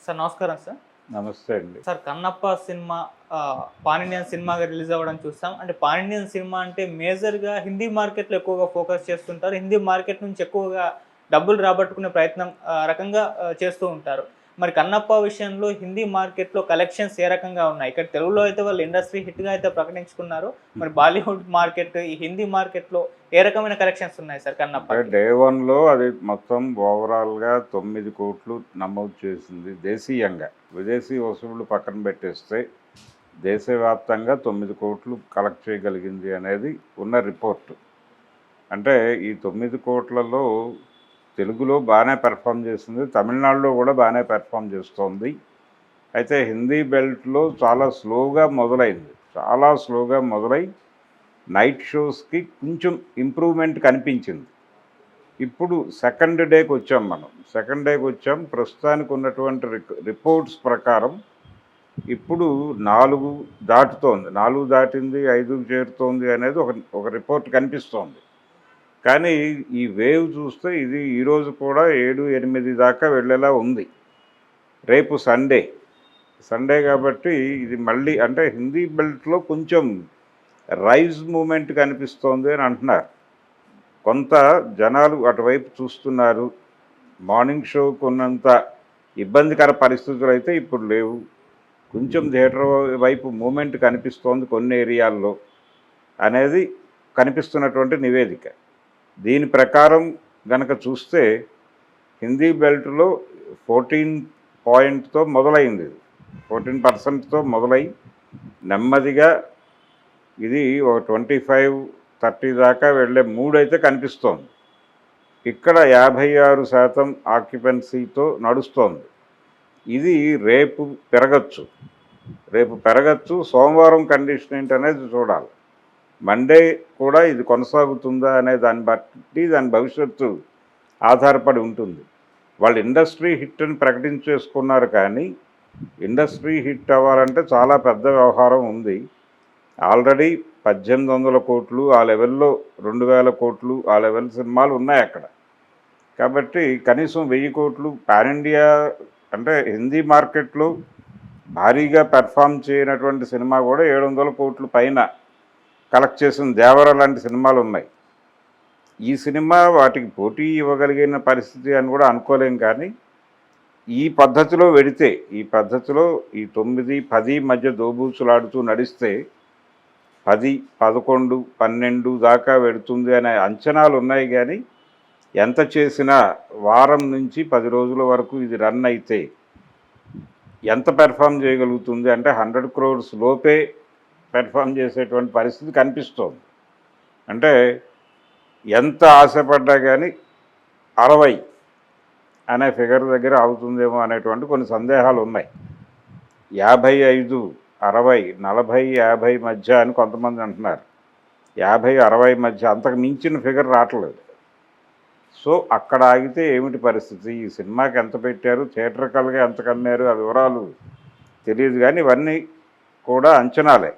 Sir నమస్కారం sir. నమస్తే అండి. Sir 'Kannappa' cinema pan Indian సినిమాగా రిలీజ్ అవ్వడం చూసాం. అంటే పాన్ ఇండియన్ సినిమా అంటే మేజర్‌గా హిందీ మార్కెట్‌లో ఎక్కువగా ఫోకస్ చేస్తుంటారు. హిందీ మార్కెట్ నుంచి ఎక్కువగా డబ్బులు రాబట్టుకునే ప్రయత్నం రకంగా చేస్తూ ఉంటారు. మరి 'కన్నప్ప' విషయంలో హిందీ మార్కెట్‌లో కలెక్షన్స్ ఏ రకంగా ఉన్నాయి? ఇక్కడ తెలుగులో అయితే వాళ్ళు ఇండస్ట్రీ హిట్‌గా అయితే ప్రకటించుకున్నారు. మరి బాలీవుడ్ మార్కెట్, ఈ హిందీ మార్కెట్‌లో ఏ రకమైన కలెక్షన్స్ ఉన్నాయి సార్ 'కన్నప్పకి'? డే 1లో అది మొత్తం ఓవరాల్‌గా 9 కోట్లు నమోదు చేసింది దేశీయంగా. విదేశీ వసూళ్లు పక్కన పెట్టేస్తే దేశవ్యాప్తంగా 9 కోట్లు కలెక్ట్ చేయగలిగింది అనేది ఉన్న రిపోర్టు. అంటే ఈ 9 కోట్లలో తెలుగులో బాగానే పెర్ఫామ్ చేసింది, తమిళనాడులో కూడా బాగానే పెర్ఫామ్ చేస్తోంది. అయితే హిందీ బెల్ట్లో చాలా స్లోగా మొదలై నైట్ షోస్కి కొంచెం ఇంప్రూవ్మెంట్ కనిపించింది. ఇప్పుడు సెకండ్ డేకి వచ్చాం. ప్రస్తుతానికి ఉన్నటువంటి రిపోర్ట్స్ ప్రకారం ఇప్పుడు 4 దాటుతోంది, 4 దాటింది, 5కి చేరుతోంది అనేది ఒక రిపోర్ట్ కనిపిస్తోంది. కానీ ఈ వేవ్ చూస్తే ఇది ఈరోజు కూడా 7, 8 దాకా వెళ్ళేలా ఉంది. రేపు సండే కాబట్టి ఇది మళ్ళీ అంటే హిందీ బెల్ట్లో కొంచెం రైజ్ మూమెంట్ కనిపిస్తోంది అని అంటున్నారు. కొంత జనాలు అటువైపు చూస్తున్నారు. మార్నింగ్ షోకు ఉన్నంత ఇబ్బందికర పరిస్థితులు అయితే ఇప్పుడు లేవు. కొంచెం థియేటర్ వైపు మూమెంట్ కనిపిస్తోంది కొన్ని ఏరియాల్లో అనేది కనిపిస్తున్నటువంటి నివేదిక. దీని ప్రకారం గనక చూస్తే హిందీ బెల్ట్లో 14% మొదలైంది. 14%తో మొదలై నెమ్మదిగా ఇది ఒక 25-30 దాకా వెళ్ళే మూడ్ అయితే కనిపిస్తోంది. ఇక్కడ 56% ఆక్యుపెన్సీతో నడుస్తోంది. ఇది రేపు పెరగచ్చు. సోమవారం కండిషన్ ఏంటనేది చూడాలి. మండే కూడా ఇది కొనసాగుతుందా అనే దాన్ని బట్టి దాని భవిష్యత్తు ఆధారపడి ఉంటుంది. వాళ్ళు ఇండస్ట్రీ హిట్ అని ప్రకటించేసుకున్నారు, కానీ ఇండస్ట్రీ హిట్ అవ్వాలంటే చాలా పెద్ద వ్యవహారం ఉంది. ఆల్రెడీ 1800 కోట్లు ఆ లెవెల్లో, 2000 కోట్లు ఆ లెవెల్ సినిమాలు ఉన్నాయి అక్కడ. కాబట్టి కనీసం 1000 కోట్లు పాన్ ఇండియా అంటే హిందీ మార్కెట్లో భారీగా పెర్ఫామ్ చేయనటువంటి సినిమా కూడా 700 కోట్లు పైన కలెక్ట్ చేసిన దేవర లాంటి సినిమాలు ఉన్నాయి. ఈ సినిమా వాటికి పోటీ ఇవ్వగలిగిన పరిస్థితి అని కూడా అనుకోలేం. కానీ ఈ పద్ధతిలో వెడితే, ఈ 9, 10 మధ్య దోబూచులాడుతూ నడిస్తే 10, 11, 12 దాకా వెడుతుంది అనే అంచనాలు ఉన్నాయి. కానీ ఎంత చేసినా వారం నుంచి 10 రోజుల వరకు ఇది రన్ అయితే ఎంత పెర్ఫామ్ చేయగలుగుతుంది అంటే 100 crores లోపే పెర్ఫామ్ చేసేటువంటి పరిస్థితి కనిపిస్తోంది. అంటే ఎంత ఆశపడ్డా కానీ 60 అనే ఫిగర్ దగ్గర అవుతుందేమో అనేటువంటి కొన్ని సందేహాలు ఉన్నాయి. 55, 60, 40, 50 మధ్య అని కొంతమంది అంటున్నారు. 50, 60 మధ్య, అంతకు మించిన ఫిగర్ రావట్లేదు. సో అక్కడ ఆగితే ఏమిటి పరిస్థితి? ఈ సినిమాకి ఎంత పెట్టారు, థియేటర్కల్గా ఎంత కమ్మారు, ఆ వివరాలు తెలియదు. కానీ ఇవన్నీ కూడా అంచనాలే.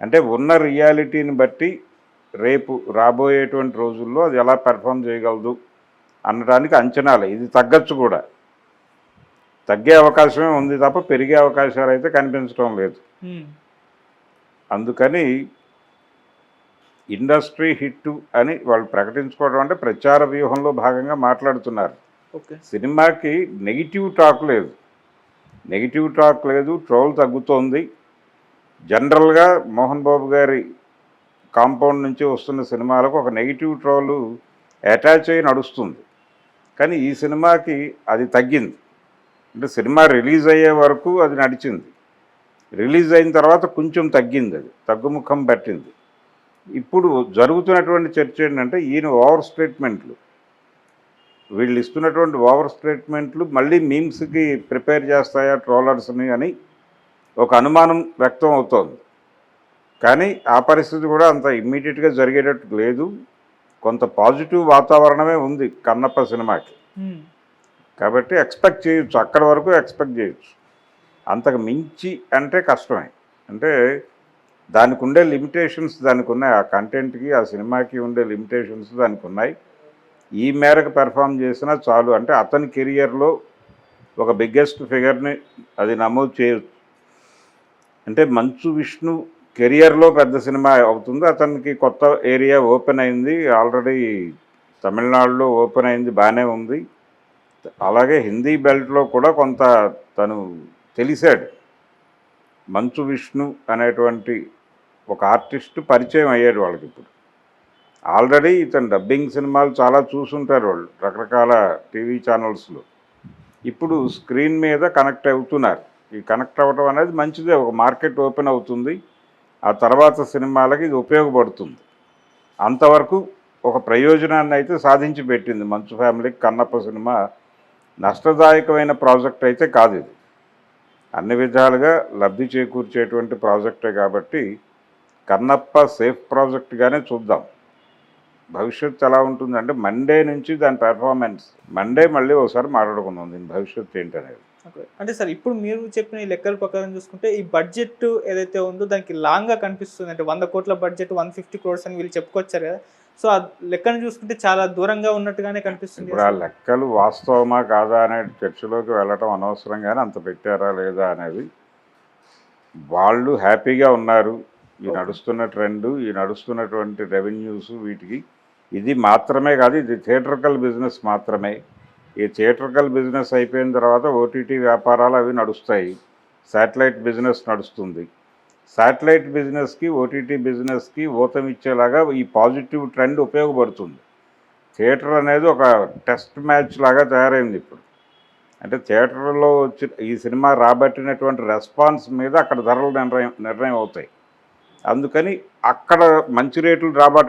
అంటే ఉన్న రియాలిటీని బట్టి రేపు రాబోయేటువంటి రోజుల్లో అది ఎలా పెర్ఫామ్ చేయగలదు అనడానికి అంచనాలే. ఇది తగ్గచ్చు కూడా, తగ్గే అవకాశమే ఉంది తప్ప పెరిగే అవకాశాలు అయితే కనిపించడం లేదు. అందుకని ఇండస్ట్రీ హిట్ అని వాళ్ళు ప్రకటించుకోవడం అంటే ప్రచార వ్యూహంలో భాగంగా మాట్లాడుతున్నారు. సినిమాకి నెగిటివ్ టాక్ లేదు, ట్రోల్ తగ్గుతోంది. జనరల్గా మోహన్ బాబు గారి కాంపౌండ్ నుంచి వస్తున్న సినిమాలకు ఒక నెగిటివ్ ట్రోలు అటాచ్ అయ్యి నడుస్తుంది. కానీ ఈ సినిమాకి అది తగ్గింది. అంటే సినిమా రిలీజ్ అయ్యే వరకు అది నడిచింది. రిలీజ్ అయిన తర్వాత కొంచెం తగ్గింది, అది తగ్గుముఖం పట్టింది. ఇప్పుడు జరుగుతున్నటువంటి చర్చ ఏంటంటే వీళ్ళు ఇస్తున్నటువంటి ఓవర్ స్టేట్మెంట్లు మళ్ళీ మీమ్స్కి ప్రిపేర్ చేస్తాయా ట్రోలర్స్ని అని ఒక అనుమానం వ్యక్తం అవుతోంది. కానీ ఆ పరిస్థితి కూడా అంత ఇమ్మీడియట్గా జరిగేటట్టు లేదు. కొంత పాజిటివ్ వాతావరణమే ఉంది కన్నప్ప సినిమాకి. కాబట్టి ఎక్స్పెక్ట్ చేయొచ్చు, అక్కడి వరకు ఎక్స్పెక్ట్ చేయొచ్చు. అంతకు మించి అంటే కష్టమే. అంటే దానికి ఉండే లిమిటేషన్స్ దానికి ఉన్నాయి. ఆ కంటెంట్కి, ఆ సినిమాకి ఉండే లిమిటేషన్స్ దానికి ఉన్నాయి. ఈ మేరకు పెర్ఫామ్ చేసినా చాలు. అంటే అతని కెరియర్లో ఒక బిగ్గెస్ట్ ఫిగర్ని అది నమోదు చేయొచ్చు. అంటే మంచు విష్ణు కెరియర్లో పెద్ద సినిమా అవుతుంది. అతనికి కొత్త ఏరియా ఓపెన్ అయింది, ఆల్రెడీ తమిళనాడులో ఓపెన్ అయింది, బాగానే ఉంది. అలాగే హిందీ బెల్ట్లో కూడా కొంత తను తెలిసాడు. మంచు విష్ణు అనేటువంటి ఒక ఆర్టిస్ట్ పరిచయం అయ్యాడు వాళ్ళకి. ఇప్పుడు ఆల్రెడీ ఇతను డబ్బింగ్ సినిమాలు చాలా చూసుంటారు వాళ్ళు రకరకాల టీవీ ఛానల్స్లో. ఇప్పుడు స్క్రీన్ మీద కనెక్ట్ అవుతున్నారు. ఈ కనెక్ట్ అవ్వడం అనేది మంచిదే, ఒక మార్కెట్ ఓపెన్ అవుతుంది. ఆ తర్వాత సినిమాలకి ఇది ఉపయోగపడుతుంది. అంతవరకు ఒక ప్రయోజనాన్ని అయితే సాధించి పెట్టింది మంచు ఫ్యామిలీకి. కన్నప్ప సినిమా నష్టదాయకమైన ప్రాజెక్ట్ అయితే కాదు, ఇది అన్ని విధాలుగా లబ్ధి చేకూర్చేటువంటి ప్రాజెక్టే కాబట్టి కన్నప్ప సేఫ్ ప్రాజెక్ట్గానే చూద్దాం. భవిష్యత్తు ఎలా ఉంటుందంటే మండే నుంచి దాని పెర్ఫార్మెన్స్, మండే మళ్ళీ ఒకసారి మాట్లాడుకుందాం దీని భవిష్యత్తు ఏంటనేది. ఓకే. అంటే సార్ ఇప్పుడు మీరు చెప్పిన ఈ లెక్కల ప్రకారం చూసుకుంటే ఈ బడ్జెట్ ఏదైతే ఉందో దానికి లాంగ్గా కనిపిస్తుంది. అంటే 100 కోట్ల బడ్జెట్ 150 crores అని వీళ్ళు చెప్పుకొచ్చారు కదా. సో ఆ లెక్కను చూసుకుంటే చాలా దూరంగా ఉన్నట్టుగానే కనిపిస్తుంది. ఇప్పుడు ఆ లెక్కలు వాస్తవమా కాదా అనే చర్చలోకి వెళ్ళటం అనవసరం, కానీ అంత పెట్టారా లేదా అనేది. వాళ్ళు హ్యాపీగా ఉన్నారు. ఈ నడుస్తున్న ట్రెండ్, ఈ నడుస్తున్నటువంటి రెవెన్యూస్, వీటికి ఇది మాత్రమే కాదు, ఇది థియేట్రికల్ బిజినెస్ మాత్రమే. ఈ థియేట్రికల్ బిజినెస్ అయిపోయిన తర్వాత ఓటీటీ వ్యాపారాలు అవి నడుస్తాయి, శాటిలైట్ బిజినెస్ నడుస్తుంది. శాటిలైట్ బిజినెస్కి ఓటీటీ బిజినెస్కి ఊతమిచ్చేలాగా ఈ పాజిటివ్ ట్రెండ్ ఉపయోగపడుతుంది. థియేటర్ అనేది ఒక టెస్ట్ మ్యాచ్ లాగా తయారైంది ఇప్పుడు. అంటే థియేటర్లో వచ్చి ఈ సినిమా రాబట్టినటువంటి రెస్పాన్స్ మీద అక్కడ ధరలు నిర్ణయం అవుతాయి. అందుకని అక్కడ మంచి రేట్లు రాబట్ట